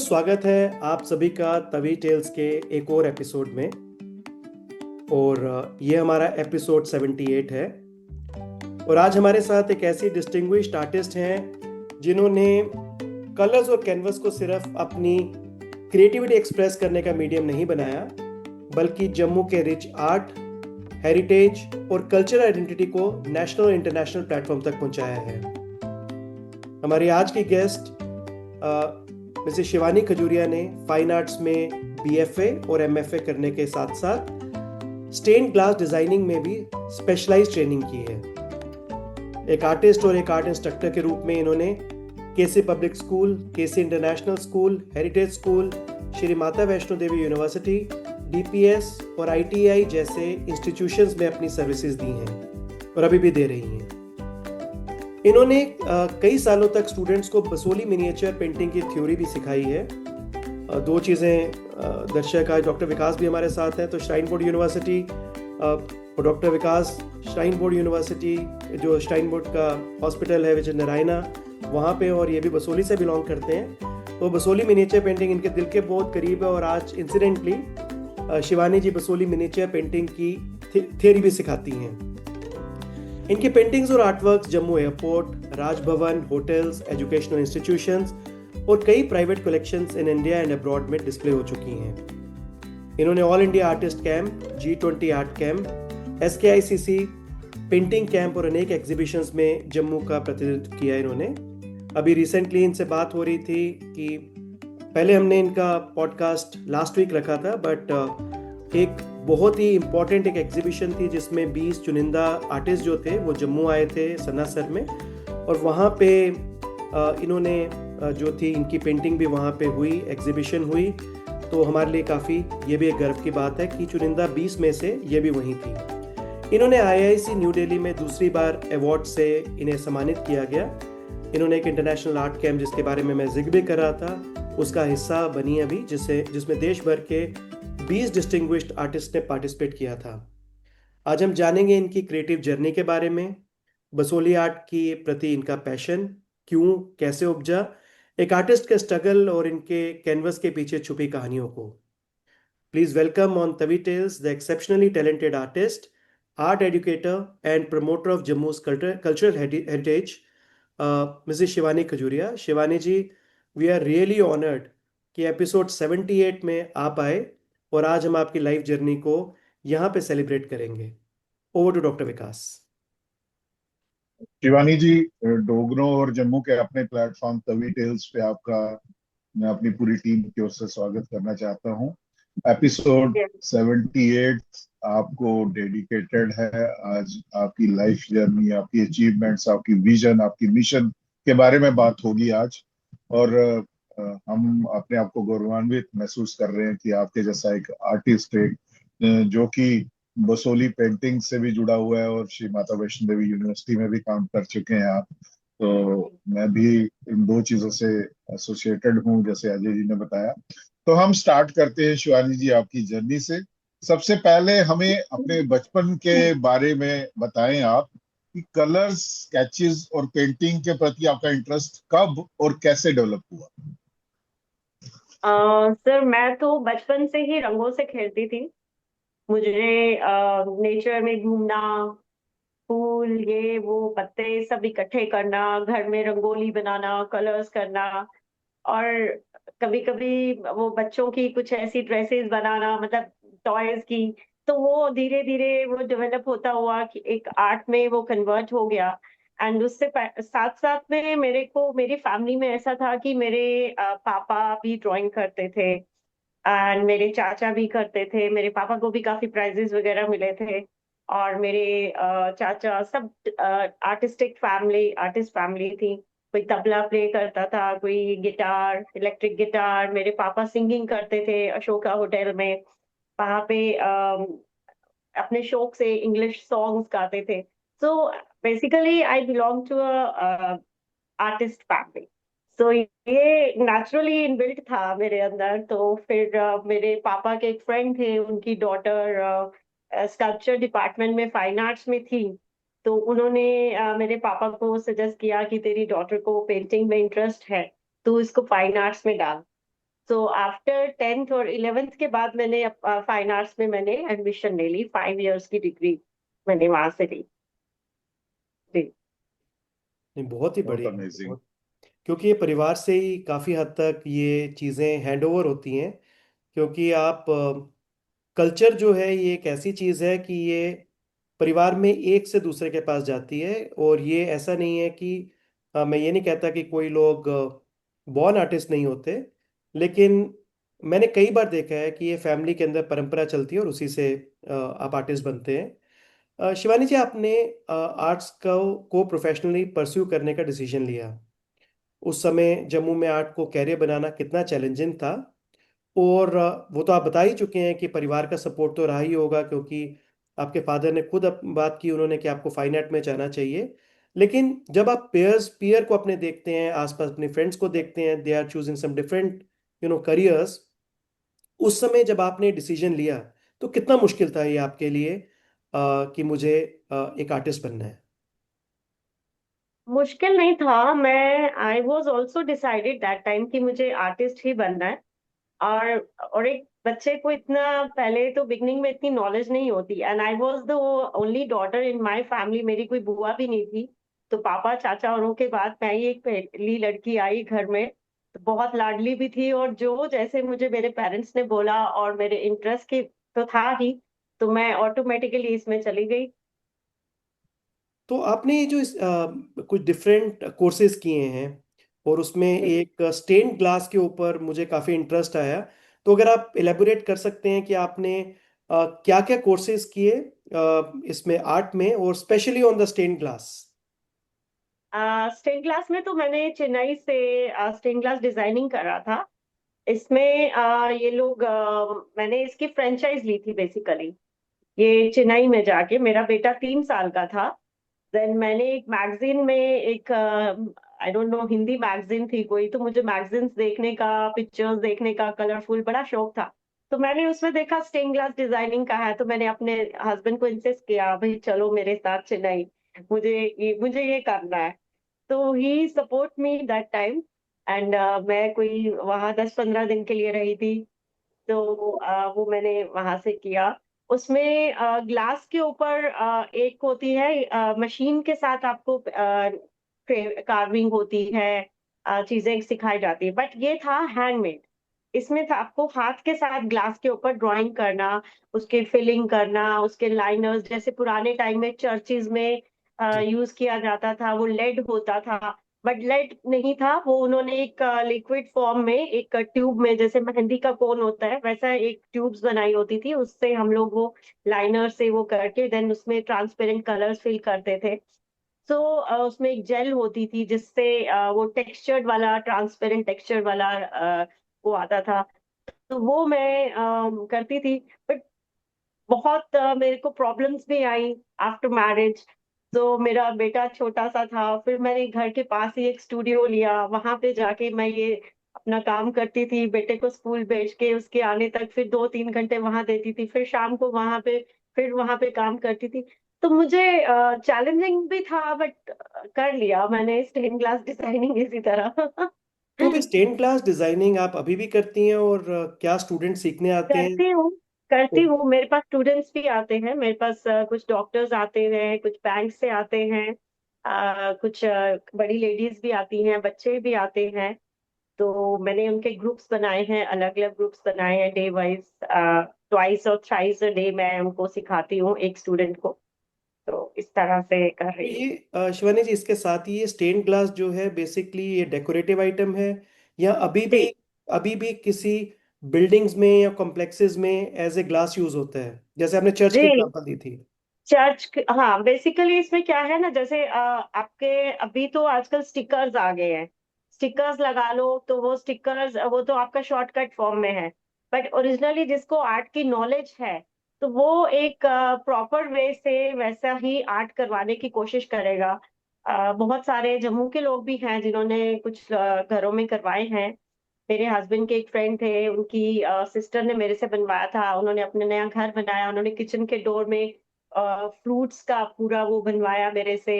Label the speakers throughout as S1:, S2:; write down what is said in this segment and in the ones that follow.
S1: स्वागत है आप सभी का तवी टेल्स के एक और एपिसोड में। और ये हमारा एपिसोड 78 है। और आज हमारे साथ एक ऐसी डिस्टिंग्विश्ड आर्टिस्ट हैं जिन्होंने कलर्स और कैनवस को सिर्फ अपनी क्रिएटिविटी एक्सप्रेस करने का मीडियम नहीं बनाया, बल्कि जम्मू के रिच आर्ट, हेरिटेज और कल्चरल आइडेंटिटी को नेशनल और इंटरनेशनल प्लेटफॉर्म तक पहुंचाया है। हमारी आज की गेस्ट मिसेस शिवानी खजूरिया ने फाइन आर्ट्स में बीएफए और एमएफए करने के साथ साथ स्टेन ग्लास डिजाइनिंग में भी स्पेशलाइज्ड ट्रेनिंग की है। एक आर्टिस्ट और एक आर्ट इंस्ट्रक्टर के रूप में इन्होंने KC public school, KC international school, heritage school, Shri Mata Vaishno Devi university, DPS और आईटीआई जैसे इंस्टीट्यूशंस में अपनी सर्विसेज दी हैं और अभी भी दे रही हैं। इन्होंने कई सालों तक स्टूडेंट्स को बसोली मिनिएचर पेंटिंग की थ्योरी भी सिखाई है। दो चीज़ें दर्शक, आज डॉक्टर विकास भी हमारे साथ हैं, तो श्राइन बोर्ड यूनिवर्सिटी और डॉक्टर विकास श्राइन बोर्ड यूनिवर्सिटी, जो श्राइन बोर्ड का हॉस्पिटल है विजय नारायणा, वहाँ पे, और ये भी बसोली से बिलोंग करते हैं। तो बसोली मिनिएचर पेंटिंग इनके दिल के बहुत करीब है। और आज इंसिडेंटली शिवानी जी बसोली मिनिएचर पेंटिंग की थ्योरी भी सिखाती हैं। इनकी पेंटिंग्स और artworks Jammu airport, Raj Bhavan, hotels, educational institutions और कई private collections in India and abroad में डिस्प्ले हो चुकी हैं। इन्होंने all India artist camp, G20 art camp, SKICC painting camp और अनेक एग्जीबिशंस में जम्मू का प्रतिनिधित्व किया इन्होंने। अभी रिसेंटली इनसे बात हो रही थी कि पहले हमने इनका पॉडकास्ट लास्ट वीक रखा था, बट एक बहुत ही इम्पॉर्टेंट एक एग्जीबिशन थी जिसमें 20 चुनिंदा आर्टिस्ट जो थे वो जम्मू आए थे सन्नासर में, और वहाँ पे इन्होंने जो थी इनकी पेंटिंग भी वहाँ पे हुई, एग्जीबिशन हुई। तो हमारे लिए काफ़ी ये भी एक गर्व की बात है कि चुनिंदा 20 में से ये भी वहीं थी। इन्होंने IIC न्यू दिल्ली में दूसरी बार अवार्ड से इन्हें सम्मानित किया गया। इन्होंने एक इंटरनेशनल आर्ट कैंप, जिसके बारे में मैं जिक्र भी कर रहा था, उसका हिस्सा बनी अभी, जिसमें देश भर के 20 डिस्टिंग्विश्ड आर्टिस्ट ने पार्टिसिपेट किया था। आज हम जानेंगे इनकी क्रिएटिव जर्नी के बारे में, बसोली आर्ट की प्रति इनका पैशन क्यों, कैसे उपजा, एक आर्टिस्ट के स्ट्रगल और इनके कैनवस के पीछे छुपी कहानियों को। Please welcome on Tawi tales the exceptionally talented artist, art educator and promoter of Jammu's cultural heritage, Mrs Shivani Khajuria. Shivani ji, we are really honoured कि एपिसोड 78 में आप आए और आज हम आपकी लाइफ जर्नी को यहाँ पे सेलिब्रेट करेंगे। Over to doctor Vikas.
S2: Shivani जी, डोगरों और जम्मू के अपने प्लेटफॉर्म तवी टेल्स पे आपका मैं अपनी पूरी टीम की ओर से स्वागत करना चाहता हूँ। एपिसोड 78 आपको डेडिकेटेड है। आज आपकी लाइफ जर्नी, आपकी अचीवमेंट्स, आपकी विजन, आपकी मिशन के बारे में बात होगी आज। और हम अपने आप को गौरवान्वित महसूस कर रहे हैं कि आपके जैसा एक आर्टिस्ट, एक जो कि बसोली पेंटिंग से भी जुड़ा हुआ है और श्री माता वैष्णो देवी यूनिवर्सिटी में भी काम कर चुके हैं आप। तो मैं भी इन दो चीजों से एसोसिएटेड हूँ, जैसे अजय जी ने बताया। तो हम स्टार्ट करते हैं शिवानी जी आपकी जर्नी से। सबसे पहले हमें अपने बचपन के बारे में बताएं आप कि कलर्स, स्केचेस और पेंटिंग के प्रति आपका इंटरेस्ट कब और कैसे डेवलप हुआ।
S3: सर, मैं तो बचपन से ही रंगों से खेलती थी। मुझे नेचर में घूमना, फूल, ये वो पत्ते सब इकट्ठे करना, घर में रंगोली बनाना, कलर्स करना, और कभी कभी वो बच्चों की कुछ ऐसी ड्रेसेस बनाना, मतलब टॉयज की। तो वो धीरे धीरे वो डेवलप होता हुआ कि एक आर्ट में वो कन्वर्ट हो गया। एंड उससे साथ साथ में मेरी फैमिली में ऐसा था कि मेरे पापा भी ड्राइंग करते थे एंड मेरे चाचा भी करते थे। मेरे पापा को भी काफी प्राइजेस वगैरह मिले थे। और मेरे चाचा सब आर्टिस्ट फैमिली थी। कोई तबला प्ले करता था, कोई गिटार, इलेक्ट्रिक गिटार। मेरे पापा सिंगिंग करते थे अशोका होटल में, वहां पे अपने शौक से इंग्लिश सॉन्ग्स गाते थे। So basically I belong to artist family. So ये नेचुरली इनबिल्ट था मेरे अंदर। तो फिर मेरे पापा के एक फ्रेंड थे, उनकी डॉटर स्कल्पचर डिपार्टमेंट में फाइन आर्ट्स में थी। तो उन्होंने मेरे पापा को सजेस्ट किया कि तेरी डॉटर को पेंटिंग में इंटरेस्ट है, तो इसको फाइन आर्ट्स में डाल। सो आफ्टर 10th और 11th के बाद मैंने फाइन आर्ट्स में मैंने एडमिशन ले ली, 5 इयर्स की डिग्री मैंने वहां से ली। जी।
S1: नहीं, बहुत ही
S2: बहुत
S1: बढ़िया,
S2: अमेजिंग।
S1: बहुत। क्योंकि ये परिवार से ही काफी हद तक ये चीजें हैंड ओवर होती हैं। क्योंकि आप कल्चर जो है ये एक ऐसी चीज है कि ये परिवार में एक से दूसरे के पास जाती है। और ये ऐसा नहीं है कि मैं ये नहीं कहता कि कोई लोग बॉर्न आर्टिस्ट नहीं होते, लेकिन मैंने कई बार देखा है कि ये फैमिली के अंदर परंपरा चलती है और उसी से आप आर्टिस्ट बनते हैं। शिवानी जी, आपने आर्ट्स को प्रोफेशनली परस्यू करने का डिसीजन लिया। उस समय जम्मू में आर्ट को कैरियर बनाना कितना चैलेंजिंग था। और वो तो आप बता ही चुके हैं कि परिवार का सपोर्ट तो रहा ही होगा, क्योंकि आपके फादर ने खुद बात की उन्होंने कि आपको फाइन आर्ट में जाना चाहिए। लेकिन जब आप पीयर को अपने देखते हैं, आसपास अपने फ्रेंड्स को देखते हैं, they are choosing some different careers, उस समय जब आपने डिसीजन लिया तो कितना मुश्किल था ये आपके लिए कि मुझे एक आर्टिस्ट बनना है।
S3: मुश्किल नहीं था, मैं I was also decided that time कि मुझे आर्टिस्ट ही बनना है। और एक बच्चे को इतना पहले तो बिगनिंग में इतनी नॉलेज नहीं होती, and I was the only daughter in my family, मेरी कोई बुआ भी नहीं थी। तो पापा चाचा औरों के बाद मैं ही एक पहली लड़की आई घर में, तो बहुत लाडली भी थी। और जो जैसे मुझे मेरे पेरेंट्स ने बोला और मेरे इंटरेस्ट की तो था ही, तो मैं ऑटोमेटिकली इसमें चली गई।
S1: तो आपने ये जो कुछ डिफरेंट कोर्सेज किए हैं और उसमें
S3: जी।
S1: एक स्टेन ग्लास के ऊपर मुझे काफ़ी इंटरेस्ट आया। तो अगर आप एलेबोरेट कर सकते हैं कि आपने क्या क्या कोर्सेज किए इसमें आर्ट में, और specially on the stain glass.
S3: Stain glass में तो मैंने चेन्नई से स्टेन ग्लास डिजाइनिंग करा था। इसमें ये लोग मैंने इसकी फ्रेंचाइज ली थी बेसिकली, ये चेन्नई में जाके। मेरा बेटा 3 साल का था, देन मैंने एक मैगजीन में, एक आई डोंट नो हिंदी मैगजीन थी कोई, तो मुझे मैगजीन्स देखने का, पिक्चर्स देखने का, कलरफुल बड़ा शौक था। तो मैंने उसमें देखा स्टेन ग्लास डिजाइनिंग का है, तो मैंने अपने हस्बैंड को इंसिस्ट किया, भाई चलो मेरे साथ चेन्नई, मुझे ये करना है। तो he support me that time. And मैं कोई वहां 10-15 दिन के लिए रही थी। तो वो मैंने वहां से किया। उसमें ग्लास के ऊपर एक होती है मशीन के साथ आपको कार्विंग होती है, चीजें सिखाई जाती है, बट ये था हैंडमेड। इसमें था आपको हाथ के साथ ग्लास के ऊपर ड्राइंग करना, उसके फिलिंग करना, उसके लाइनर्स, जैसे पुराने टाइम में चर्चिज में
S1: जी।
S3: यूज किया जाता था, वो लेड होता था। बट लेड नहीं था वो, उन्होंने एक लिक्विड फॉर्म में, एक ट्यूब में, जैसे मेहंदी का कोन होता है वैसा एक ट्यूब्स बनाई होती थी, उससे हम लोग वो लाइनर से वो करके देन उसमें ट्रांसपेरेंट कलर्स फिल करते थे। सो उसमें एक जेल होती थी जिससे वो टेक्सचर्ड वाला, ट्रांसपेरेंट टेक्सचर वाला वो आता था। तो वो मैं करती थी। बट बहुत मेरे को प्रॉब्लम्स भी आई आफ्टर मैरिज। तो मेरा बेटा छोटा सा था, फिर मैंने घर के पास ही एक स्टूडियो लिया, वहां पे जाके मैं ये अपना काम करती थी, बेटे को स्कूल भेज के उसके आने तक फिर 2-3 घंटे वहां देती थी, फिर शाम को वहां पे, फिर वहां पे काम करती थी। तो मुझे चैलेंजिंग भी था, बट कर लिया मैंने स्टेन ग्लास डिजाइनिंग इसी तरह।
S1: तो भी स्टेन ग्लास डिजाइनिंग आप अभी भी करती हैं, और क्या स्टूडेंट सीखने आते हैं?
S3: करती हूँ, करती
S1: तो
S3: हूँ। मेरे पास स्टूडेंट्स भी आते हैं, मेरे पास कुछ डॉक्टर्स आते हैं, कुछ बैंक से आते हैं, कुछ बड़ी लेडीज भी आती हैं, बच्चे भी आते हैं। तो मैंने उनके ग्रुप्स बनाए हैं, अलग अलग ग्रुप्स बनाए हैं, डे वाइज, ट्वाइस और थ्राइस अ डे मैं उनको सिखाती हूँ एक स्टूडेंट को। तो इस तरह से कर रही हूँ।
S1: ये शिवानी जी, इसके साथ ही ये स्टेन ग्लास जो है बेसिकली ये डेकोरेटिव आइटम है, या
S3: जी।
S1: अभी भी किसी बिल्डिंग्स में या कॉम्प्लेक्सेस में एज ए ग्लास यूज होता है, जैसे आपने चर्च की
S3: जी।
S1: एग्जांपल दी थी।
S3: हाँ, बेसिकली इसमें क्या है ना, जैसे आपके अभी तो आजकल स्टिकर्स आ गए हैं, स्टिकर्स लगा लो, तो वो स्टिकर्स वो तो आपका शॉर्टकट फॉर्म में है। बट ओरिजिनली जिसको आर्ट की नॉलेज है, तो वो एक प्रॉपर वे से वैसा ही आर्ट करवाने की कोशिश करेगा। बहुत सारे जम्मू के लोग भी हैं जिन्होंने कुछ घरों में करवाए हैं। मेरे हस्बैंड के एक फ्रेंड थे, उनकी सिस्टर ने मेरे से बनवाया था, उन्होंने अपने नया घर बनाया, उन्होंने किचन के डोर में फ्रूट्स का पूरा वो बनवाया मेरे से।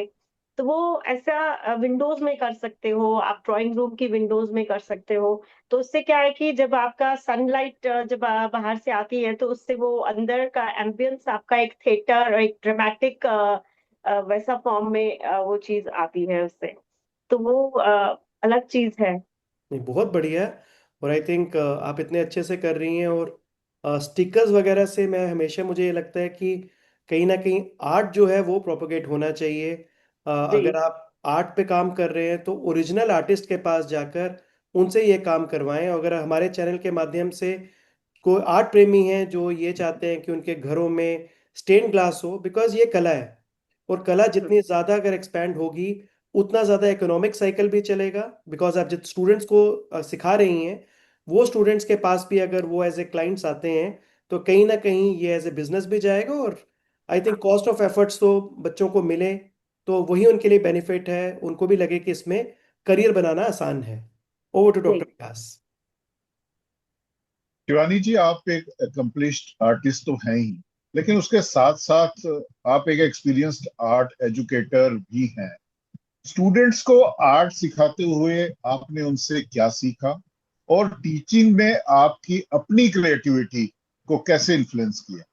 S3: तो वो ऐसा विंडोज में कर सकते हो, आप ड्राइंग रूम की विंडोज में कर सकते हो। तो उससे क्या है कि जब आपका सनलाइट जब बाहर से आती है तो उससे वो अंदर का एम्बियंस आपका एक थिएटर, एक ड्रामेटिक वैसा फॉर्म में वो चीज आती है उससे। तो वो अलग चीज है।
S1: नहीं, बहुत बढ़िया। और आई थिंक आप इतने अच्छे से कर रही हैं। और स्टिकर्स वगैरह से मैं हमेशा, मुझे ये लगता है कि कहीं ना कहीं आर्ट जो है वो प्रोपोगेट होना चाहिए। अगर
S3: जी।
S1: आप आर्ट पे काम कर रहे हैं तो ओरिजिनल आर्टिस्ट के पास जाकर उनसे ये काम करवाएं। अगर हमारे चैनल के माध्यम से कोई आर्ट प्रेमी हैं जो ये चाहते हैं कि उनके घरों में स्टेन ग्लास हो, बिकॉज ये कला है। और कला
S3: हम्म,
S1: जितनी ज़्यादा अगर एक्सपैंड होगी उतना ज़्यादा इकोनॉमिक साइकिल भी चलेगा। बिकॉज आप जित स्टूडेंट्स को सिखा रही हैं, वो स्टूडेंट्स के पास भी अगर वो एज ए क्लाइंट्स आते हैं तो कहीं ना कहीं ये एज ए बिजनेस भी जाएगा। और आई थिंक
S3: हाँ,
S1: कॉस्ट ऑफ एफर्ट्स तो बच्चों को मिले तो वही उनके लिए बेनिफिट है, उनको भी लगे कि इसमें करियर बनाना आसान है। ओवर टू डॉक्टर
S3: जी।
S1: विकास।
S2: शिवानी जी, आप एक अकम्पलिश्ड आर्टिस्ट तो हैं ही, लेकिन उसके साथ साथ आप एक एक्सपीरियंस्ड आर्ट एजुकेटर भी हैं। स्टूडेंट्स को आर्ट सिखाते हुए आपने उनसे क्या सीखा, और टीचिंग में आपकी अपनी क्रिएटिविटी को कैसे इन्फ्लुएंस किया?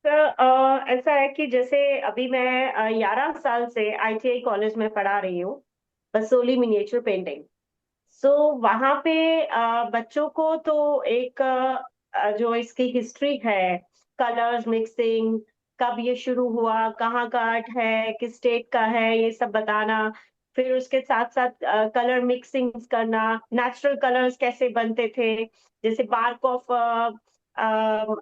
S3: तो ऐसा है कि जैसे अभी मैं 11 साल से आईटीआई कॉलेज में पढ़ा रही हूँ, बसोली मिनिएचर पेंटिंग। सो वहां पे बच्चों को तो एक जो इसकी हिस्ट्री है, कलर्स मिक्सिंग, कब ये शुरू हुआ, कहाँ का आर्ट है, किस स्टेट का है, ये सब बताना। फिर उसके साथ साथ कलर मिक्सिंग करना, नेचुरल कलर्स कैसे बनते थे, जैसे बार्क ऑफ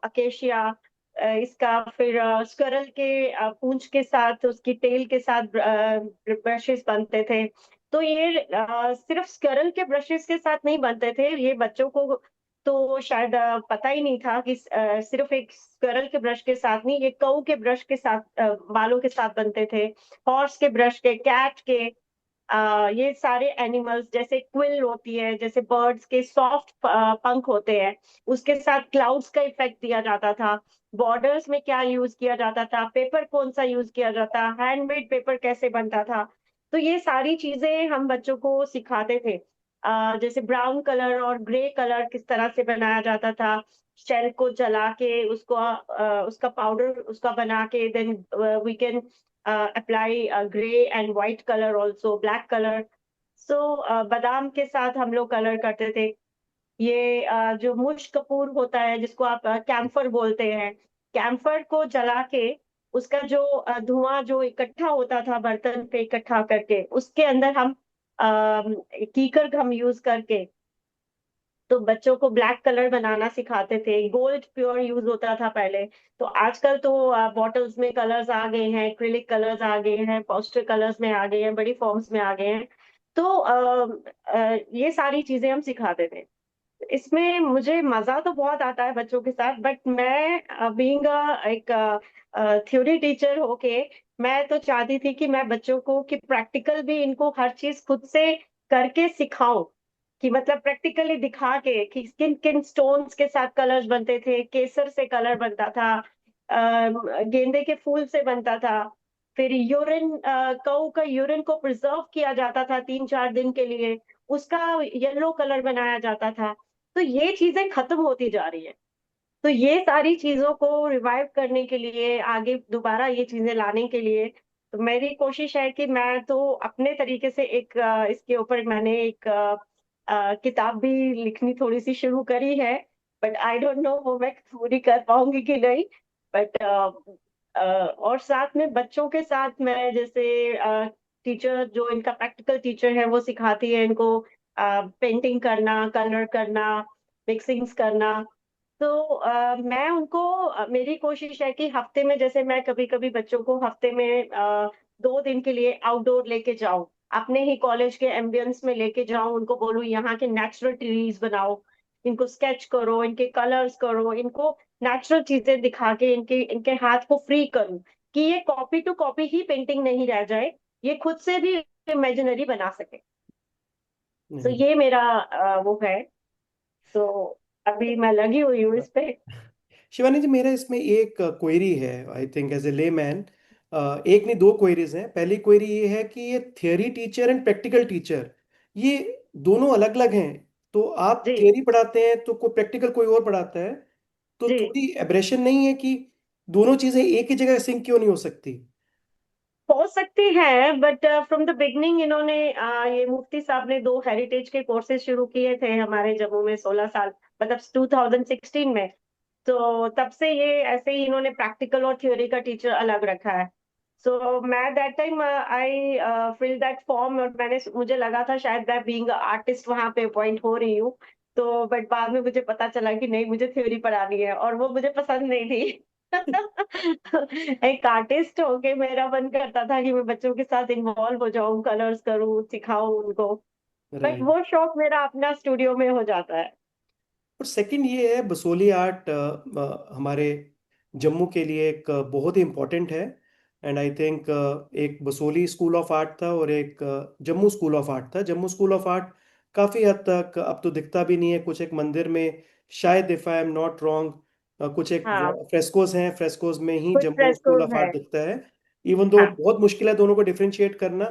S3: अकेशिया, इसका फिर स्क्विरल के पूंछ के साथ, उसकी टेल के साथ ब्रशेस बनते थे। तो ये सिर्फ स्क्विरल के ब्रशेस के साथ नहीं बनते थे, ये बच्चों को तो शायद पता ही नहीं था कि सिर्फ एक स्क्विरल के ब्रश के साथ नहीं, ये कऊ के ब्रश के साथ, बालों के साथ बनते थे, हॉर्स के ब्रश के, कैट के, ये सारे एनिमल्स, जैसे क्विल होती है, जैसे बर्ड्स के सॉफ्ट पंख होते हैं, उसके साथ क्लाउड्स का इफेक्ट दिया जाता था। बॉर्डर्स में क्या यूज किया जाता था, पेपर कौन सा यूज किया जाता, हैंडमेड पेपर कैसे बनता था। तो ये सारी चीजें हम बच्चों को सिखाते थे। जैसे ब्राउन कलर और ग्रे कलर किस तरह से बनाया जाता था, शेल को जला के उसको उसका पाउडर उसका बना के, then we can apply grey and white colour, also black colour. So बादाम के साथ हम लोग कलर करते थे। ये जो मुश कपूर होता है, जिसको आप कैम्फर बोलते हैं, कैम्फर को जला के उसका जो धुआं जो इकट्ठा होता था बर्तन पे इकट्ठा करके, उसके अंदर हम कीकर हम यूज करके तो बच्चों को ब्लैक कलर बनाना सिखाते थे। गोल्ड प्योर यूज होता था पहले। तो आजकल तो बॉटल्स में कलर्स आ गए हैं, एक्रिलिक कलर्स आ गए हैं, पोस्टर कलर्स में आ गए हैं, बड़ी फॉर्म्स में आ गए हैं। तो ये सारी चीजें हम सिखाते थे। इसमें मुझे मजा तो बहुत आता है बच्चों के साथ, बट मैं बीइंग एक थ्योरी टीचर होके मैं तो चाहती थी कि मैं बच्चों को कि प्रैक्टिकल भी इनको हर चीज खुद से करके सिखाऊं, कि मतलब प्रैक्टिकली दिखा के कि किन किन स्टोन्स के साथ कलर्स बनते थे, केसर से कलर बनता था, गेंदे के फूल से बनता था, फिर यूरिन, कऊ का यूरिन को प्रिजर्व किया जाता था 3-4 दिन के लिए, उसका येलो कलर बनाया जाता था। तो ये चीजें खत्म होती जा रही है। तो ये सारी चीजों को रिवाइव करने के लिए, आगे दोबारा ये चीजें लाने के लिए, तो मेरी कोशिश है कि मैं तो अपने तरीके से एक इसके ऊपर मैंने एक किताब भी लिखनी थोड़ी सी शुरू करी है। बट आई डोंट नो वो मैं पूरी कर पाऊंगी कि नहीं। बट और साथ में बच्चों के साथ मैं जैसे टीचर जो इनका प्रैक्टिकल टीचर है वो सिखाती है इनको पेंटिंग करना, कलर करना, मिक्सिंग्स करना। तो मैं उनको मेरी कोशिश है कि हफ्ते में, जैसे मैं कभी कभी बच्चों को हफ्ते में 2 दिन के लिए आउटडोर लेके जाऊं, अपने ही कॉलेज के एम्बियंस में लेके जाऊं, उनको बोलूं यहाँ के नेचुरल ट्रीज बनाओ, इनको स्केच करो, इनके कलर्स करो, इनको नेचुरल चीजें दिखा के इनके इनके हाथ को फ्री करूं, कि ये कॉपी टू कॉपी ही पेंटिंग नहीं रह जाए, ये खुद से भी इमेजिनरी बना सके। तो
S1: नहीं,
S3: ये मेरा वो है। तो अभी मैं लगी हुई हूँ इस पे।
S1: शिवानी जी, मेरा इसमें एक क्वेरी है। I think as a layman, एक नहीं, दो क्वेरीज हैं। पहली क्वेरी ये है कि ये theory teacher and practical teacher, ये दोनों अलग अलग हैं। तो आप
S3: जी
S1: थियोरी पढ़ाते हैं तो कोई प्रैक्टिकल कोई और पढ़ाता है, तो
S3: जी।
S1: थोड़ी एब्रेशन नहीं है कि दोनों चीजें एक ही जगह सिंक क्यों नहीं हो सकती?
S3: हो सकती है, बट फ्रॉम द बिगनिंग इन्होंने ये मुफ्ती साहब ने 2 हेरिटेज के कोर्सेज शुरू किए थे हमारे जम्मू में 16 साल, मतलब 2016 में। तो तब से ये ऐसे ही इन्होंने प्रैक्टिकल और थ्योरी का टीचर अलग रखा है। सो मैं that time I fill that form, और मुझे लगा था शायद मैं बीइंग आर्टिस्ट वहां पे अपॉइंट हो रही हूँ। तो बट बाद में मुझे पता चला कि नहीं, मुझे थ्योरी पढ़ानी है, और वो मुझे पसंद नहीं थी। एक आर्टिस्ट होके मेरा मन करता था कि मैं बच्चों के साथ इन्वॉल्व हो जाऊं, कलर्स करूं, सिखाऊं उनको। But
S1: right.
S3: वो शौक मेरा अपना स्टूडियो में हो जाता है।
S1: और सेकंड ये है, बसोली आर्ट हमारे जम्मू के लिए एक बहुत ही इम्पोर्टेंट है। एंड आई थिंक एक बसोली स्कूल ऑफ आर्ट था और एक जम्मू स्कूल ऑफ आर्ट था। जम्मू स्कूल ऑफ आर्ट काफ़ी हद तक अब तो दिखता भी नहीं है, कुछ एक मंदिर में शायद, if I am not wrong, कुछ एक
S3: हाँ,
S1: फ्रेस्कोज हैं, फ्रेस्कोज में ही
S3: कुछ
S1: जम्मू स्कूल
S3: फ्रेस्कोज
S1: ऑफ
S3: है।
S1: आर्ट दिखता है। इवन दो
S3: हाँ
S1: बहुत मुश्किल है दोनों को डिफरेंशिएट करना,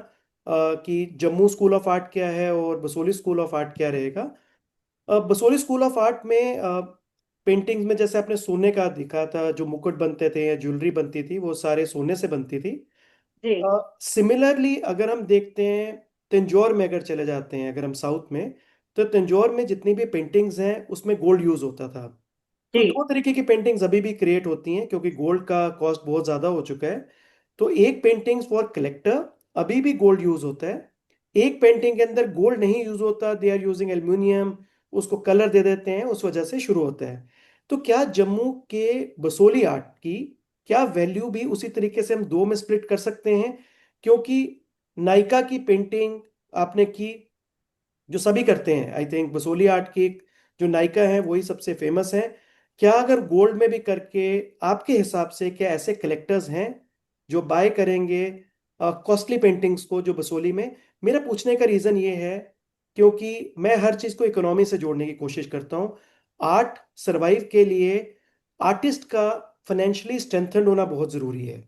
S1: कि जम्मू स्कूल ऑफ आर्ट क्या है और बसोली स्कूल ऑफ आर्ट क्या रहेगा। बसोली स्कूल ऑफ आर्ट में पेंटिंग्स में जैसे आपने सोने का दिखा था, जो मुकुट बनते थे या ज्वेलरी बनती थी वो सारे सोने से बनती थी।
S3: जी
S1: सिमिलरली अगर हम देखते हैं तंजौर में, अगर चले जाते हैं अगर हम साउथ में, तो तंजौर में जितनी भी पेंटिंग्स हैं उसमें गोल्ड यूज होता था। तो
S3: जी
S1: दो तरीके की पेंटिंग्स अभी भी क्रिएट होती हैं क्योंकि गोल्ड का कॉस्ट बहुत ज़्यादा हो चुका है। तो एक पेंटिंग्स फॉर कलेक्टर अभी भी गोल्ड यूज होता है, एक पेंटिंग के अंदर गोल्ड नहीं यूज होता, दे आर यूजिंग एल्यूमिनियम, उसको कलर दे देते हैं, उस वजह से शुरू होता है। तो क्या जम्मू के बसोली आर्ट की क्या वैल्यू भी उसी तरीके से हम दो में स्प्लिट कर सकते हैं? क्योंकि नायका की पेंटिंग आपने की, जो सभी करते हैं, आई थिंक बसोली आर्ट की जो नायिका है वही सबसे फेमस है। क्या अगर गोल्ड में भी करके, आपके हिसाब से क्या ऐसे कलेक्टर्स हैं जो बाय करेंगे कॉस्टली पेंटिंग्स को जो बसोली में? मेरा पूछने का रीजन ये है क्योंकि मैं हर चीज को इकोनॉमी से जोड़ने की कोशिश करता हूँ। आर्ट सरवाइव के लिए आर्टिस्ट का फाइनेंशियली स्ट्रेंथन होना बहुत जरूरी है।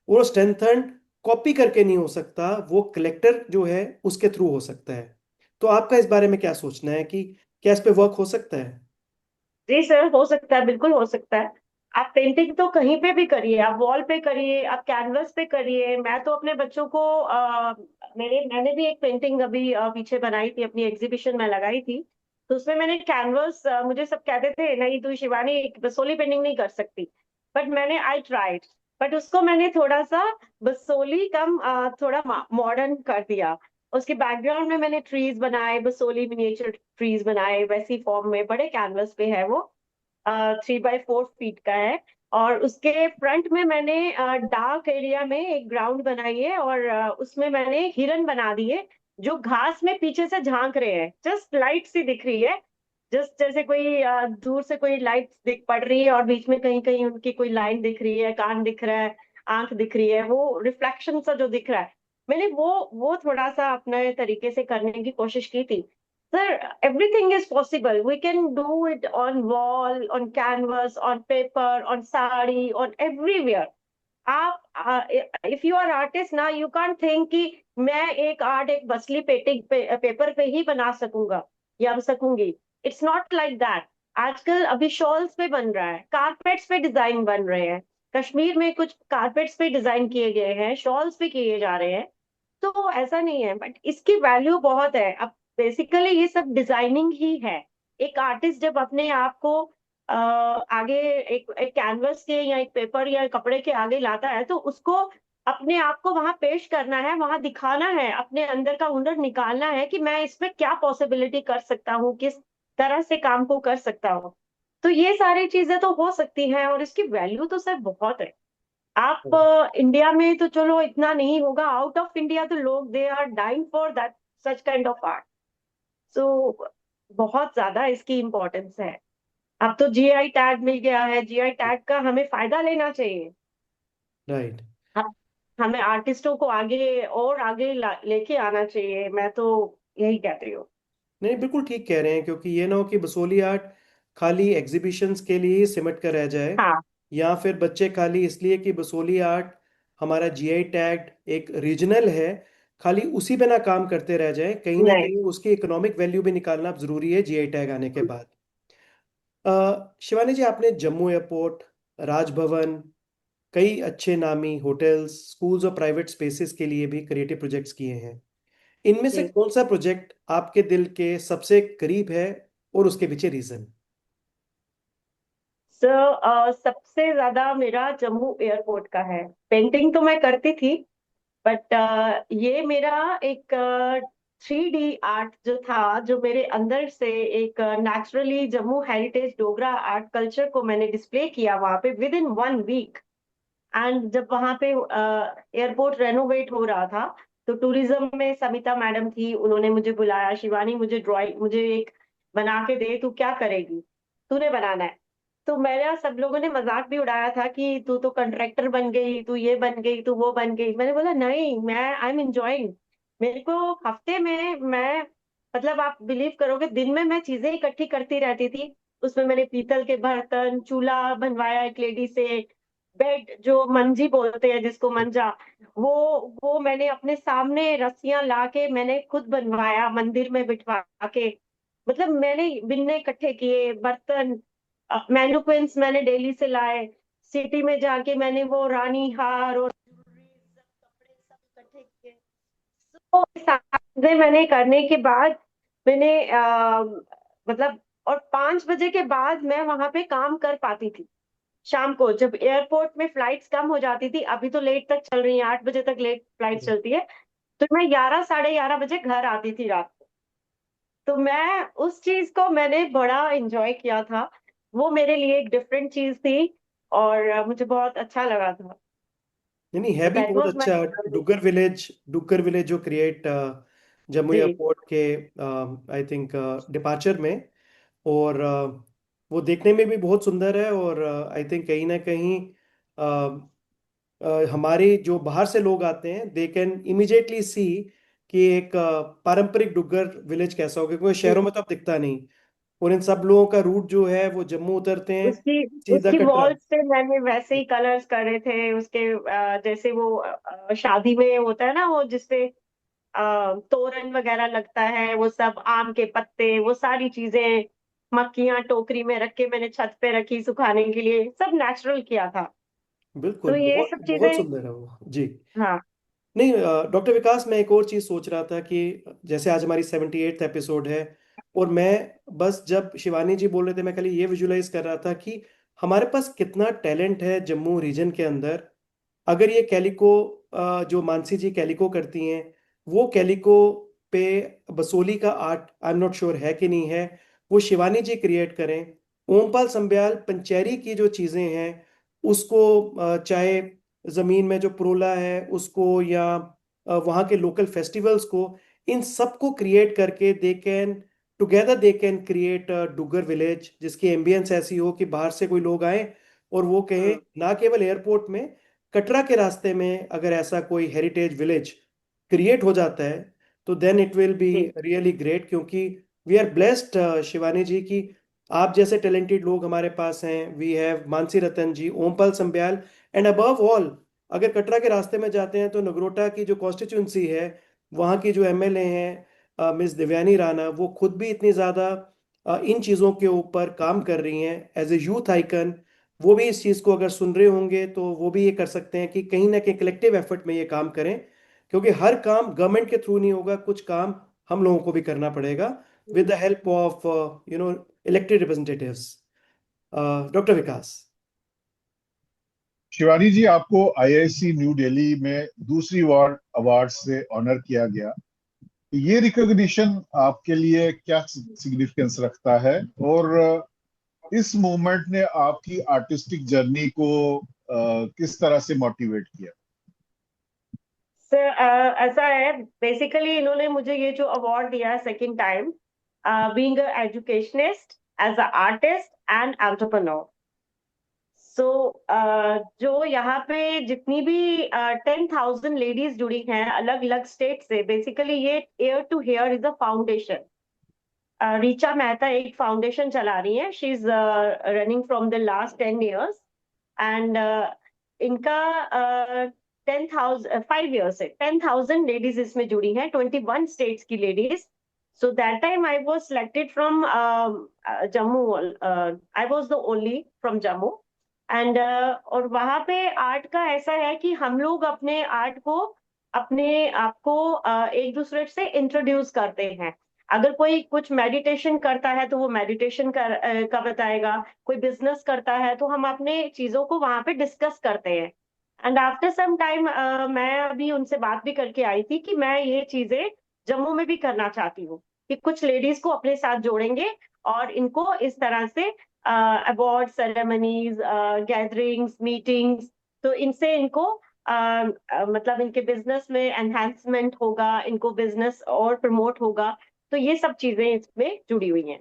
S1: वो स्ट्रेंथन कॉपी करके नहीं हो सकता, वो कलेक्टर जो है उसके थ्रू हो सकता है। तो आपका इस बारे में क्या सोचना है कि क्या इस पे वर्क हो सकता है?
S3: जी सर, हो सकता है, बिल्कुल हो सकता है। आप पेंटिंग तो कहीं पे भी करिए, आप वॉल पे करिए, आप कैनवस पे करिए। मैं तो अपने बच्चों को मैंने भी एक पेंटिंग अभी पीछे बनाई थी, अपनी एग्जीबिशन में लगाई थी। तो उसमें मैंने कैनवस, मुझे सब कहते थे नहीं तू शिवानी बसोली पेंटिंग नहीं कर सकती, बट मैंने आई ट्राइड। बट उसको मैंने थोड़ा सा बसोली कम थोड़ा मॉडर्न कर दिया। उसके बैकग्राउंड में मैंने ट्रीज बनाए, बसोली मिनिएचर ट्रीज बनाए, वैसी फॉर्म में, बड़े कैनवस पे है वो, 3x4 फीट का है। और उसके फ्रंट में मैंने डार्क एरिया में एक ग्राउंड बनाई है, और उसमें मैंने हिरन बना दिए जो घास में पीछे से झांक रहे हैं, जस्ट लाइट सी दिख रही है। जस्ट जैसे कोई दूर से कोई लाइट दिख पड़ रही है, और बीच में कहीं कहीं उनकी कोई लाइन दिख रही है, कान दिख रहा है, आंख दिख रही है, वो रिफ्लेक्शन सा जो दिख रहा है। मैंने वो थोड़ा सा अपने तरीके से करने की कोशिश की थी। Sir, everything is possible. We can do it on wall, on canvas, on paper, on sari, on everywhere. आप इफ यू आर आर्टिस्ट ना, यू कांट थिंक कि मैं एक आर्ट एक बसली पेपर पे ही बना सकूंगा या सकूंगी। It's not like that. आजकल अभी शॉल्स पे बन रहा है, कारपेट्स पे डिजाइन बन रहे हैं। कश्मीर में कुछ कारपेट्स पे डिजाइन किए गए हैं, शॉल्स पे किए जा रहे हैं। तो ऐसा नहीं है, बट इसकी वैल्यू बहुत है। अब बेसिकली ये सब डिजाइनिंग ही है। एक आर्टिस्ट जब अपने आप को आगे एक कैनवस के या एक पेपर या कपड़े के आगे लाता है, तो उसको अपने आप को वहां पेश करना है, वहां दिखाना है, अपने अंदर का हुनर निकालना है कि मैं इसमें क्या पॉसिबिलिटी कर सकता हूँ, किस तरह से काम को कर सकता हूँ। तो ये सारी चीजें तो हो सकती हैं, और इसकी वैल्यू तो सर बहुत है। आप इंडिया में तो चलो इतना नहीं होगा, आउट ऑफ इंडिया तो लोग they are dying for that such kind of art. So बहुत ज्यादा इसकी इम्पोर्टेंस है। अब तो जीआई टैग मिल गया है, जीआई टैग का हमें फायदा लेना चाहिए।
S1: राइट।
S3: हम हमें आर्टिस्टों को आगे और आगे लेके आना चाहिए, मैं तो यही कहती हूँ।
S1: नहीं, बिल्कुल ठीक कह रहे हैं, क्योंकि ये ना हो कि बसोली आर्ट खाली एग्जीबिशंस के लिए ही सिमट कर रह जाए,
S3: हाँ
S1: या फिर बच्चे खाली इसलिए कि बसोली आर्ट हमारा जीआई टैग एक रीजनल है, खाली उसी पे ना काम करते रह जाएं, कहीं ना
S3: नहीं।
S1: कहीं उसकी इकोनॉमिक वैल्यू भी निकालना अब जरूरी है जीआई टैग आने के बाद। शिवानी जी, आपने जम्मू एयरपोर्ट, राजभवन, कई अच्छे नामी होटल्स, स्कूल्स और प्राइवेट स्पेसेस के लिए भी क्रिएटिव प्रोजेक्ट्स किए हैं। इनमें से
S3: जी।
S1: कौन सा प्रोजेक्ट आपके दिल के सबसे करीब है और उसके पीछे रीजन?
S3: सबसे ज्यादा मेरा जम्मू एयरपोर्ट का है। पेंटिंग तो मैं करती थी, बट ये मेरा एक 3D आर्ट जो था, जो मेरे अंदर से एक naturally Jammu heritage Dogra art culture को मैंने डिस्प्ले किया वहां पे विद इन 1 वीक। एंड जब वहां पे एयरपोर्ट रेनोवेट हो रहा था, तो टूरिज्म में समिता मैडम थी, उन्होंने मुझे बुलाया, शिवानी मुझे ड्राइंग, मुझे एक बना के दे, तू क्या करेगी, तूने बनाना है। तो मेरा सब लोगों ने मजाक भी उड़ाया था कि तू तो कंट्रैक्टर बन गई, तू ये बन गई, तू वो बन गई। मैंने बोला नहीं, मैं आई एम एंजॉइंग। मेरे को हफ्ते में मैं, मतलब आप बिलीव करोगे, दिन में मैं चीजें इकट्ठी करती रहती थी। उसमें मैंने पीतल के बर्तन, चूल्हा बनवाया एक लेडी से, बेड जो मंजी बोलते हैं जिसको मंजा, वो वो मैंने अपने सामने रस्सियां ला के मैंने खुद बनवाया मंदिर में बिठवा के। मतलब मैंने बिन्ने इकट्ठे किए, बर्तन, मैन्युक्विंस मैंने दिल्ली से लाए, सिटी में जाके मैंने वो रानी हार और jewelry, सब कपड़े सब इकट्ठे किए। तो ये सारी चीजें मैंने करने के बाद मैंने मतलब, और 5 बजे के बाद मैं वहां पे काम कर पाती थी। शाम को जब एयरपोर्ट में फ्लाइट्स कम हो जाती थी, अभी तो लेट तक चल रही है, 8 बजे तक लेट फ्लाइट चलती है, तो मैं 11 साढ़े 11 बजे घर आती थी रात को। तो मैं उस चीज को मैंने बड़ा एंजॉय किया था। वो मेरे लिए एक डिफरेंट चीज थी, और मुझे बहुत अच्छा लगा था।
S1: नहीं नहीं, है
S3: तो
S1: भी
S3: दैट
S1: बहुत
S3: वाज
S1: अच्छा।
S3: माय।
S1: डुग्गर विलेज जो क्रिएट जम्मू
S3: जी।
S1: एयरपोर्ट के आई थिंक डिपार्चर में, और वो देखने में भी बहुत सुंदर है, और आई थिंक कहीं ना कहीं हमारे जो बाहर से लोग आते हैं दे कैन इमिजिएटली सी कि एक पारंपरिक डुग्गर विलेज कैसा होगा, क्योंकि शहरों में तो अब दिखता नहीं। और इन सब लोगों का रूट जो है वो जम्मू उतरते हैं
S3: उसकी
S1: सीधा
S3: उसकी
S1: कटरा।
S3: वॉल्स पे मैंने वैसे ही कलर्स करे थे उसके, जैसे वो शादी में होता है ना, वो जिसपे तोरण वगैरह लगता है, वो सब आम के पत्ते, वो सारी चीजें, मक्खियां टोकरी में रख के मैंने छत पे रखी सुखाने के लिए, सब नेचुरल किया था। तो
S1: बिल्कुल,
S3: ये
S1: बहुत
S3: सब
S1: बहुत
S3: चीजें।
S1: सुंदर है वो जी।
S3: हाँ।
S1: नहीं, डॉक्टर विकास, मैं एक और चीज सोच रहा था कि जैसे आज हमारी 78th एपिसोड है, और मैं बस जब शिवानी जी बोल रहे थे मैं खाली ये विजुलाइज कर रहा था कि हमारे पास कितना टैलेंट है जम्मू रीजन के अंदर। अगर ये कैलिको, जो मानसी जी कैलिको करती हैं, वो कैलिको पे बसोली का art I am not sure है कि नहीं है, वो शिवानी जी क्रिएट करें, ओमपाल संब्याल पंचेरी की जो चीजें हैं उसको, चाहे जमीन में जो प्रोला है उसको, या वहाँ के लोकल फेस्टिवल्स को, इन सबको क्रिएट करके they can create Duggar village जिसकी एम्बियंस ऐसी हो कि बाहर से कोई लोग आए और वो कहे,
S3: हम्म।
S1: ना केवल एयरपोर्ट में, कटरा के रास्ते में अगर ऐसा कोई हेरिटेज विलेज क्रिएट हो जाता है तो देन इट विल बी
S3: जी।
S1: रियली ग्रेट, क्योंकि we are blessed Shivani ji की आप जैसे टैलेंटेड लोग हमारे पास हैं। We have Mansi Ratan ji, Ompal Sambyal, and above all अगर कटरा के रास्ते में जाते हैं तो नगरोटा की जो कॉन्स्टिट्यूंसी है, वहाँ की जो एमएलए हैं मिस दिव्यानी राणा, वो खुद भी इतनी ज़्यादा इन चीज़ों के ऊपर काम कर रही हैं एज ए यूथ आइकन। वो भी इस चीज़ को अगर सुन रहे होंगे तो वो भी ये कर सकते हैं कि कहीं ना कहीं कलेक्टिव एफर्ट में ये काम करें, क्योंकि हर काम गवर्नमेंट के थ्रू नहीं होगा, कुछ काम हम लोगों को भी करना पड़ेगा with the help of elected representatives. Doctor Vikas.
S2: Shivani ji, आपको आईआईसी न्यू दिल्ली में दूसरी वार अवार्ड से ऑनर किया गया। ये रिकॉग्निशन आपके लिए क्या सिग्निफिकेंस रखता है, और इस मूवमेंट ने आपकी आर्टिस्टिक जर्नी को किस तरह से मोटिवेट किया?
S3: सर, ऐसा है, बेसिकली इन्होंने मुझे ये जो अवार्ड दिया है second time, being a educationist, as a artist and entrepreneur. So जो यहाँ पे जितनी भी 10,000 लेडीज जुड़ी हैं अलग अलग स्टेट से, बेसिकली ये air to hair is a foundation. Richa Mehta एक फाउंडेशन चला रही है, she is running from the last 10 years। And इनका 5 years से 10,000 लेडीज इसमें जुड़ी हैं, 21 स्टेट्स की ladies. So that time I was selected from Jammu. I was the only from Jammu. And और वहाँ पे आर्ट का ऐसा है कि हम लोग अपने आर्ट को, अपने आप को एक दूसरे से इंट्रोड्यूस करते हैं. अगर कोई कुछ मेडिटेशन करता है तो वो मेडिटेशन का बताएगा, कोई बिजनेस करता है तो हम अपने चीजों को वहां पे डिस्कस करते हैं. एंड आफ्टर सम टाइम मैं अभी उनसे बात भी करके आई थी कि मैं ये चीजें जम्मू में भी करना चाहती हूँ, कि कुछ लेडीज को अपने साथ जोड़ेंगे और इनको इस तरह से अवार्ड सेरेमनीज, गैदरिंग्स, मीटिंग्स, तो इनसे इनको मतलब इनके बिजनेस में एनहांसमेंट होगा, इनको बिजनेस और प्रमोट होगा. तो ये सब चीजें इसमें जुड़ी हुई हैं.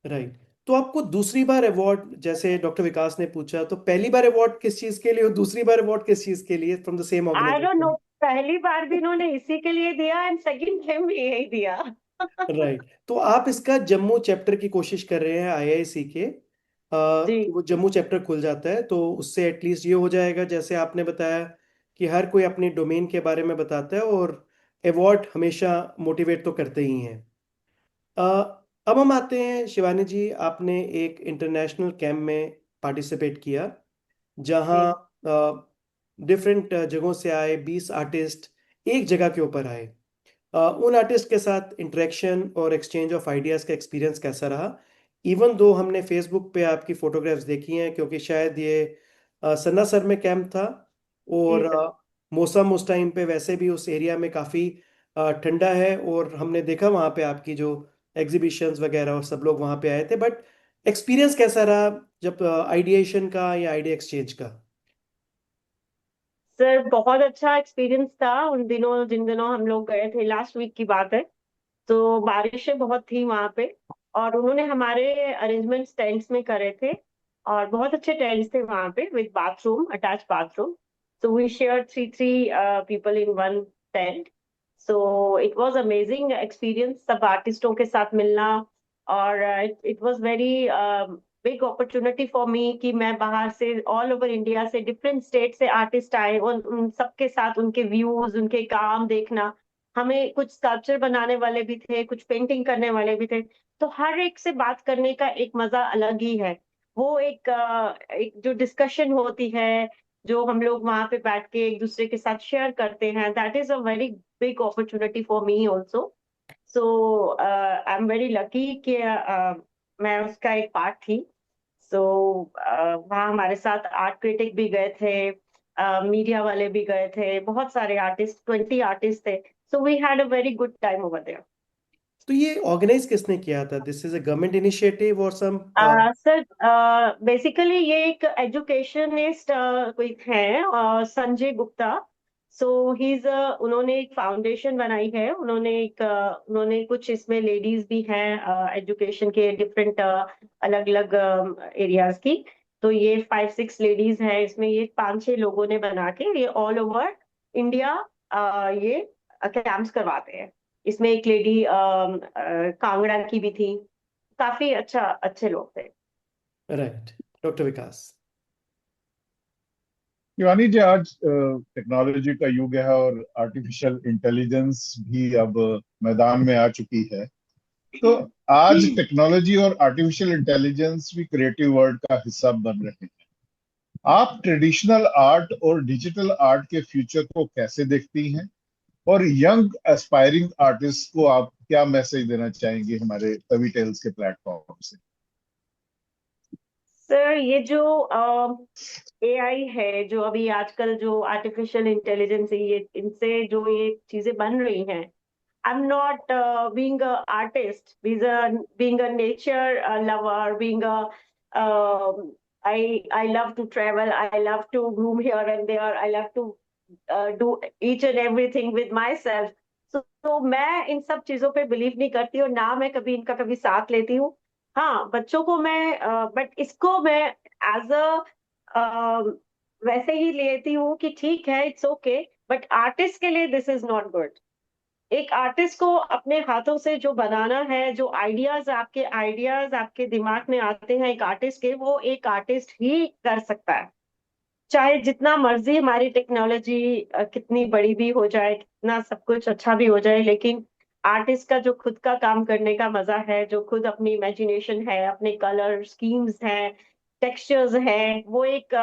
S1: राइट. तो आपको दूसरी बार अवार्ड, जैसे डॉक्टर विकास ने पूछा, तो पहली बार अवार्ड किस चीज के लिए और दूसरी बार अवार्ड किस चीज के लिए from the same
S3: I don't know,
S1: organization?
S3: पहली बार भी इन्होंने इसी के लिए दिया एंड सेकंड टाइम भी यही दिया.
S1: राइट. तो आप इसका जम्मू चैप्टर की कोशिश कर रहे हैं आईआईसी के,
S3: जी.
S1: कि वो जम्मू चैप्टर खुल जाता है तो उससे एटलीस्ट ये हो जाएगा, जैसे आपने बताया कि हर कोई अपनी डोमेन के बारे में बताता है, और अवार्ड हमेशा मोटिवेट तो करते ही हैं. अ, अब हम आते हैं शिवानी जी, आपने एक इंटरनेशनल कैंप में पार्टिसिपेट किया
S3: जी.
S1: जहां डिफरेंट जगहों से आए 20 आर्टिस्ट एक जगह के ऊपर आए. उन आर्टिस्ट के साथ इंटरेक्शन और एक्सचेंज ऑफ आइडियाज़ का एक्सपीरियंस कैसा रहा? इवन दो हमने फेसबुक पे आपकी फोटोग्राफ्स देखी हैं, क्योंकि शायद ये सन्नासर में कैंप था,
S3: जी
S1: और
S3: सर.
S1: मौसम उस टाइम पे वैसे भी उस एरिया में काफ़ी ठंडा है, और हमने देखा वहाँ पे आपकी जो एग्जीबिशंस वगैरह और सब लोग वहाँ पे आए थे. बट एक्सपीरियंस कैसा रहा जब आइडिएशन का या आइडिया एक्सचेंज का?
S3: सर बहुत अच्छा एक्सपीरियंस था उन दिनों, जिन दिनों हम लोग गए थे. लास्ट वीक की बात है. तो बारिशें बहुत थी वहां पे, और उन्होंने हमारे अरेंजमेंट्स टेंट्स में करे थे, और बहुत अच्छे टेंट्स थे वहां पे with bathroom, attach bathroom. So we share three three people in one tent. So it was amazing experience, सब आर्टिस्टों के साथ मिलना. और it was very big opportunity for me कि मैं बाहर से, ऑल ओवर इंडिया से, डिफरेंट स्टेट से आर्टिस्ट आए, और उन सबके साथ उनके व्यूज, उनके काम देखना. हमें कुछ स्कल्पचर बनाने वाले भी थे, कुछ पेंटिंग करने वाले भी थे. तो हर एक से बात करने का एक मजा अलग ही है. वो एक जो डिस्कशन होती है, जो हम लोग वहां पे बैठ के एक दूसरे के साथ शेयर करते हैं, that is a very big opportunity for me also. So I am very lucky कि मैं उसका एक पार्ट थी. सो वहाँ हमारे साथ आर्ट क्रिटिक भी गए थे, मीडिया वाले भी गए थे, बहुत सारे आर्टिस्ट, 20 आर्टिस्ट थे. So we had a very good time over there.
S1: तो ये ऑर्गेनाइज किसने किया था? This is a government initiative और सम?
S3: सर बेसिकली ये एक एजुकेशनिस्ट कोई है, Sanjay Gupta. So he is, उन्होंने एक फाउंडेशन बनाई है. उन्होंने कुछ इसमें लेडीज भी हैं एजुकेशन के डिफरेंट अलग अलग एरियाज की. तो ये 5-6 लेडीज हैं इसमें, ये 5-6 लोगों ने बना के ये ऑल ओवर इंडिया ये कैंप्स करवाते हैं. इसमें एक लेडी कांगड़ा की भी थी. काफी अच्छे लोग थे.
S1: राइट. डॉक्टर विकास.
S2: शिवानी जी, आज टेक्नोलॉजी का युग है और आर्टिफिशियल इंटेलिजेंस भी अब मैदान में आ चुकी है. तो आज टेक्नोलॉजी और आर्टिफिशियल इंटेलिजेंस भी क्रिएटिव वर्ल्ड का हिस्सा बन रहे हैं. आप ट्रेडिशनल आर्ट और डिजिटल आर्ट के फ्यूचर को कैसे देखती हैं, और यंग एस्पायरिंग आर्टिस्ट को आप क्या मैसेज देना चाहेंगे हमारे तवी टेल्स के प्लेटफॉर्म से?
S3: सर ये जो एआई है, जो अभी आजकल जो आर्टिफिशियल इंटेलिजेंस है, ये इनसे जो ये चीजें बन रही हैं, I am not being a artist, being a nature lover, being a I love to travel, I love to roam here and there, I love to do each and everything with myself. तो मैं इन सब चीजों पे believe नहीं करती, और ना मैं कभी इनका कभी साथ लेती हूँ. हाँ, बच्चों को मैं बट इसको मैं एज अ वैसे ही लेती हूँ कि ठीक है, इट्स ओके. बट आर्टिस्ट के लिए दिस इज नॉट गुड. एक आर्टिस्ट को अपने हाथों से जो बनाना है, जो आइडियाज आपके दिमाग में आते हैं एक आर्टिस्ट के, वो एक आर्टिस्ट ही कर सकता है. चाहे जितना मर्जी हमारी टेक्नोलॉजी कितनी बड़ी भी हो जाए, कितना सब कुछ अच्छा भी हो जाए, लेकिन आर्टिस्ट का जो खुद का काम करने का मजा है, जो खुद अपनी इमेजिनेशन है, अपने कलर स्कीम्स हैं, टेक्सचर्स हैं, वो एक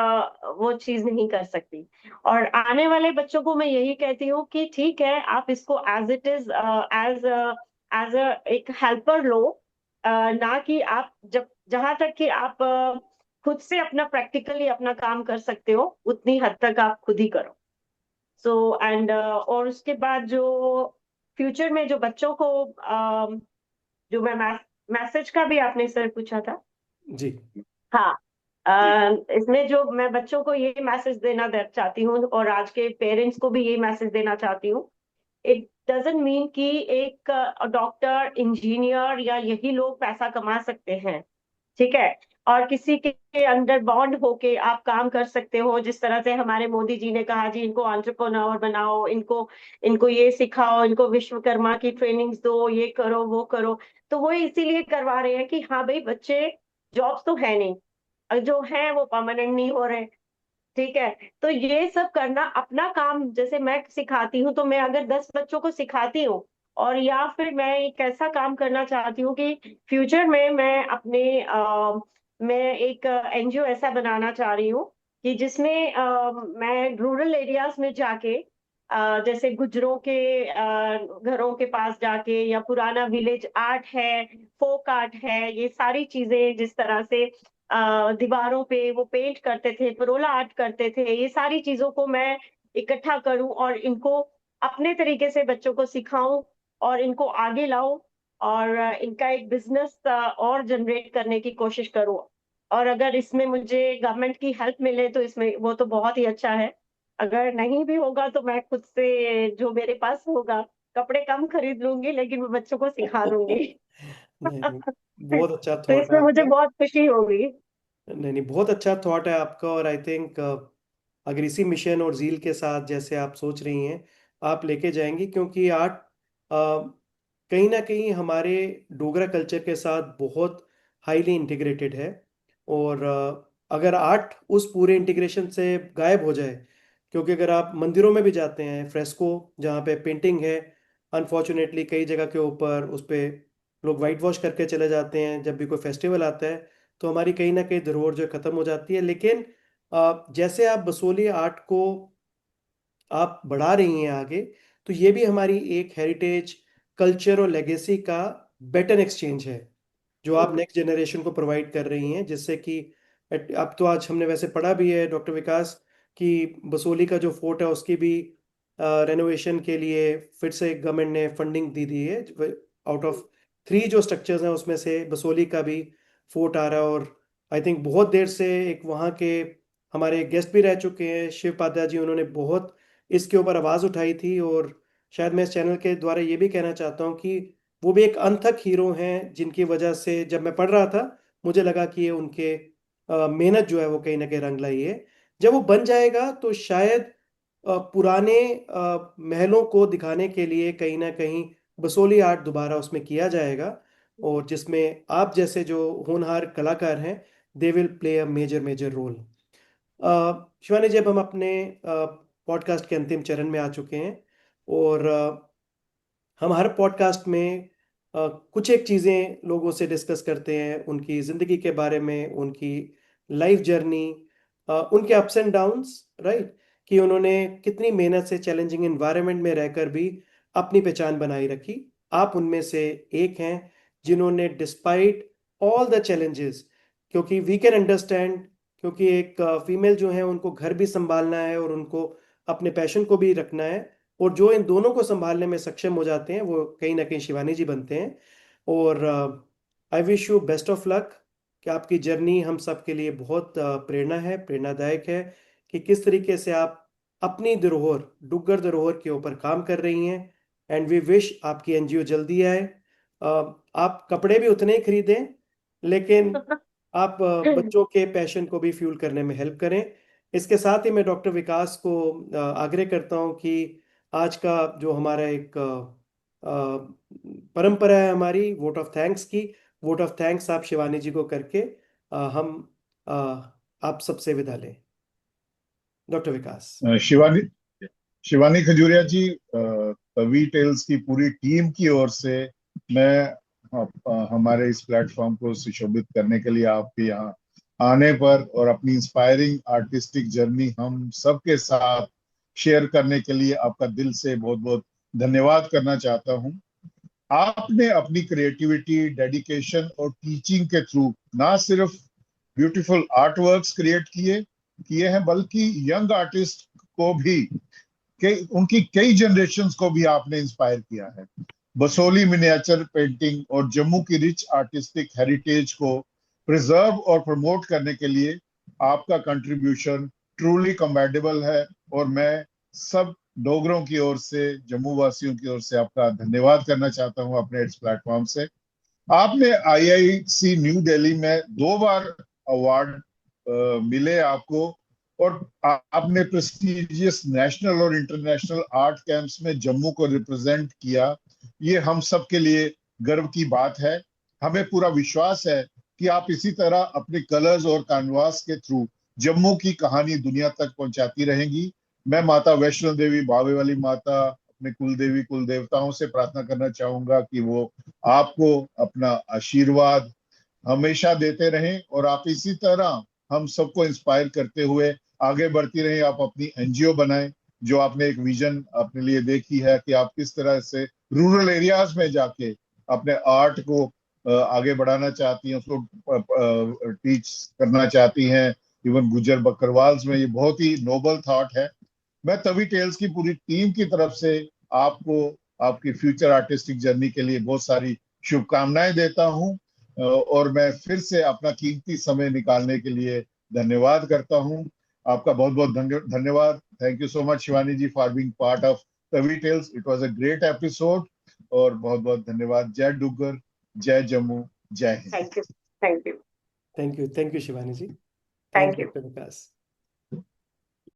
S3: वो चीज नहीं कर सकती। और आने वाले बच्चों को मैं यही कहती हूँ कि ठीक है, आप इसको as it is, as as a एक हेल्पर लो, ना कि आप जब जहां तक कि आप खुद से अपना प्रैक्टिकली अपना काम कर सकते हो, उतनी हद तक आप खुद ही करो। सो एंड और उसके बाद जो फ्यूचर में जो बच्चों को जो मैं मैसेज का भी आपने सर पूछा था।
S1: जी।
S3: हाँ, इसमें जो मैं बच्चों को ये मैसेज देना चाहती हूँ, और आज के पेरेंट्स को भी ये मैसेज देना चाहती हूँ। इट डजंट मीन कि एक डॉक्टर, इंजीनियर या यही लोग पैसा कमा सकते हैं, ठीक है, और किसी के अंडर बॉन्ड होके आप काम कर सकते हो। जिस तरह से हमारे मोदी जी ने कहा, जी इनको एंटरप्रेन्योर बनाओ, इनको इनको ये सिखाओ, इनको विश्वकर्मा की ट्रेनिंग्स दो, ये करो वो करो। तो वो इसीलिए करवा रहे हैं कि हाँ भाई, बच्चे जॉब्स तो है नहीं, और जो है वो परमानेंट नहीं हो रहे, ठीक है। तो ये सब करना अपना काम, जैसे मैं सिखाती हूँ, तो मैं अगर 10 बच्चों को सिखाती हूँ, और या फिर मैं एक ऐसा काम करना चाहती हूँ कि फ्यूचर में मैं अपने मैं एक एनजीओ ऐसा बनाना चाह रही हूँ कि जिसमें मैं रूरल एरियाज में जाके, जैसे गुजरों के घरों के पास जाके, या पुराना विलेज आर्ट है, फोक आर्ट है, ये सारी चीजें जिस तरह से दीवारों पे वो पेंट करते थे, परोला आर्ट करते थे, ये सारी चीजों को मैं इकट्ठा करूं और इनको अपने तरीके से बच्चों को सिखाऊं, और इनको आगे लाऊं, और इनका एक बिजनेस और जनरेट करने की कोशिश करूं। और अगर इसमें मुझे गवर्नमेंट की हेल्प मिले तो इसमें वो तो बहुत ही अच्छा है। अगर नहीं भी होगा तो मैं खुद से जो मेरे पास होगा, कपड़े कम खरीद लूंगी, लेकिन मैं बच्चों को सिखा दूंगी।
S1: नहीं नहीं, बहुत अच्छा
S3: तो
S1: थॉट है
S3: इसमें मुझे
S1: आपका।
S3: बहुत खुशी होगी।
S1: नहीं नहीं, बहुत अच्छा थॉट है आपका। और आई थिंक अगर इसी मिशन और जील के साथ जैसे आप सोच रही हैं आप लेके जाएंगी, क्योंकि आर्ट कहीं ना कहीं हमारे डोगरा कल्चर के साथ बहुत हाईली इंटीग्रेटेड है। और अगर आर्ट उस पूरे इंटीग्रेशन से गायब हो जाए, क्योंकि अगर आप मंदिरों में भी जाते हैं, फ्रेस्को जहाँ पे पेंटिंग है, अनफॉर्चुनेटली कई जगह के ऊपर उस पे लोग वाइट वॉश करके चले जाते हैं जब भी कोई फेस्टिवल आता है, तो हमारी कहीं ना कहीं धरोहर जो है खत्म हो जाती है। लेकिन जैसे आप बसोली आर्ट को आप बढ़ा रही हैं आगे, तो ये भी हमारी एक हेरिटेज, कल्चर और लेगेसी का बेटर एक्सचेंज है जो आप नेक्स्ट जनरेशन को प्रोवाइड कर रही हैं, जिससे कि अब तो आज हमने वैसे पढ़ा भी है डॉक्टर विकास कि बसोली का जो फोर्ट है उसकी भी रेनोवेशन के लिए फिर से गवर्नमेंट ने फंडिंग दी दी है। आउट ऑफ 3 जो स्ट्रक्चर्स हैं उसमें से बसोली का भी फोर्ट आ रहा है। और आई थिंक बहुत देर से एक वहाँ के हमारे गेस्ट भी रह चुके हैं शिव पादा जी, उन्होंने बहुत इसके ऊपर आवाज़ उठाई थी। और शायद मैं इस चैनल के द्वारा ये भी कहना चाहता हूँ कि वो भी एक अनथक हीरो हैं, जिनकी वजह से जब मैं पढ़ रहा था मुझे लगा कि ये उनके मेहनत जो है वो कहीं ना कहीं रंग लाई है। जब वो बन जाएगा तो शायद पुराने महलों को दिखाने के लिए कहीं ना कहीं बसोली आर्ट दोबारा उसमें किया जाएगा, और जिसमें आप जैसे जो होनहार कलाकार हैं they will play a major major role. Shivani ji, अब हम अपने पॉडकास्ट के अंतिम चरण में आ चुके हैं। और हम हर पॉडकास्ट में कुछ एक चीज़ें लोगों से डिस्कस करते हैं, उनकी ज़िंदगी के बारे में, उनकी लाइफ जर्नी, उनके अप्स एंड डाउन्स, राइट, कि उन्होंने कितनी मेहनत से चैलेंजिंग एनवायरनमेंट में रहकर भी अपनी पहचान बनाई रखी। आप उनमें से एक हैं जिन्होंने डिस्पाइट ऑल द चैलेंजेस, क्योंकि वी कैन अंडरस्टैंड, क्योंकि एक फीमेल जो है उनको घर भी संभालना है और उनको अपने पैशन को भी रखना है, और जो इन दोनों को संभालने में सक्षम हो जाते हैं वो कहीं ना कहीं शिवानी जी बनते हैं। और I wish you best of luck, कि आपकी जर्नी हम सब के लिए बहुत प्रेरणा है, प्रेरणादायक है, कि किस तरीके से आप अपनी धरोहर, डुग्गर धरोहर के ऊपर काम कर रही हैं। एंड वी विश आपकी एनजीओ जल्दी आए। आप कपड़े भी उतने ही खरीदें, लेकिन आप बच्चों के पैशन को भी फ्यूल करने में हेल्प करें। इसके साथ ही मैं डॉक्टर विकास को आग्रह करता हूं कि आज का जो हमारा एक परंपरा है हमारी वोट ऑफ थैंक्स की, वोट ऑफ थैंक्स आप शिवानी जी को करके हम अ, आप सबसे विदा लें। डॉक्टर विकास।
S2: शिवानी शिवानी खजूरिया जी, तवी टेल्स की पूरी टीम की ओर से मैं हमारे इस प्लेटफॉर्म को सुशोभित करने के लिए आपके यहाँ आने पर और अपनी इंस्पायरिंग आर्टिस्टिक जर्नी हम सबके साथ शेयर करने के लिए आपका दिल से बहुत बहुत धन्यवाद करना चाहता हूँ। आपने अपनी क्रिएटिविटी, डेडिकेशन और टीचिंग के थ्रू ना सिर्फ ब्यूटीफुल आर्ट वर्क्स क्रिएट किए हैं, बल्कि यंग आर्टिस्ट को भी उनकी कई जनरेशन्स को भी आपने इंस्पायर किया है। बसोली मिनिएचर पेंटिंग और जम्मू की रिच आर्टिस्टिक हेरिटेज को प्रिजर्व और प्रमोट करने के लिए आपका कंट्रीब्यूशन ट्रूली कमेंडेबल है और मैं सब डोगरों की ओर से, जम्मू वासियों की ओर से आपका धन्यवाद करना चाहता हूं अपने इस प्लेटफॉर्म से। आपने IIC न्यू दिल्ली में 2 बार अवार्ड मिले आपको और आपने प्रेस्टिजियस नेशनल और इंटरनेशनल आर्ट कैंप्स में जम्मू को रिप्रेजेंट किया। ये हम सब के लिए गर्व की बात है। हमें पूरा विश्वास है कि आप इसी तरह अपने कलर्स और कैनवास के थ्रू जम्मू की कहानी दुनिया तक पहुंचाती रहेंगी। मैं माता वैष्णो देवी, बावे वाली माता, अपने कुल देवी कुल देवताओं से प्रार्थना करना चाहूंगा कि वो आपको अपना आशीर्वाद हमेशा देते रहें और आप इसी तरह हम सबको इंस्पायर करते हुए आगे बढ़ती रहें। आप अपनी NGO बनाएं, जो आपने एक विजन अपने लिए देखी है कि आप किस तरह से रूरल एरियाज में जाके अपने आर्ट को आगे बढ़ाना चाहती हैं, उसको टीच करना चाहती हैं। इवन गुजर बकरवाल्स में ये बहुत ही नोबल थॉट है। मैं तवी टेल्स की पूरी टीम की तरफ से आपको आपकी फ्यूचर आर्टिस्टिक जर्नी के लिए बहुत सारी शुभकामनाएं देता हूं और मैं फिर से अपना कीमती समय निकालने के लिए धन्यवाद करता हूं। आपका बहुत बहुत धन्यवाद। Thank you so much Shivani ji for being part of Tawi tales. It was a great episode और बहुत बहुत धन्यवाद। जय डुग्गर, जय जम्मू, जय Hind.
S3: Thank you, thank you,
S1: thank you Shivani ji.
S3: Thank you.
S1: Doctor Vikas.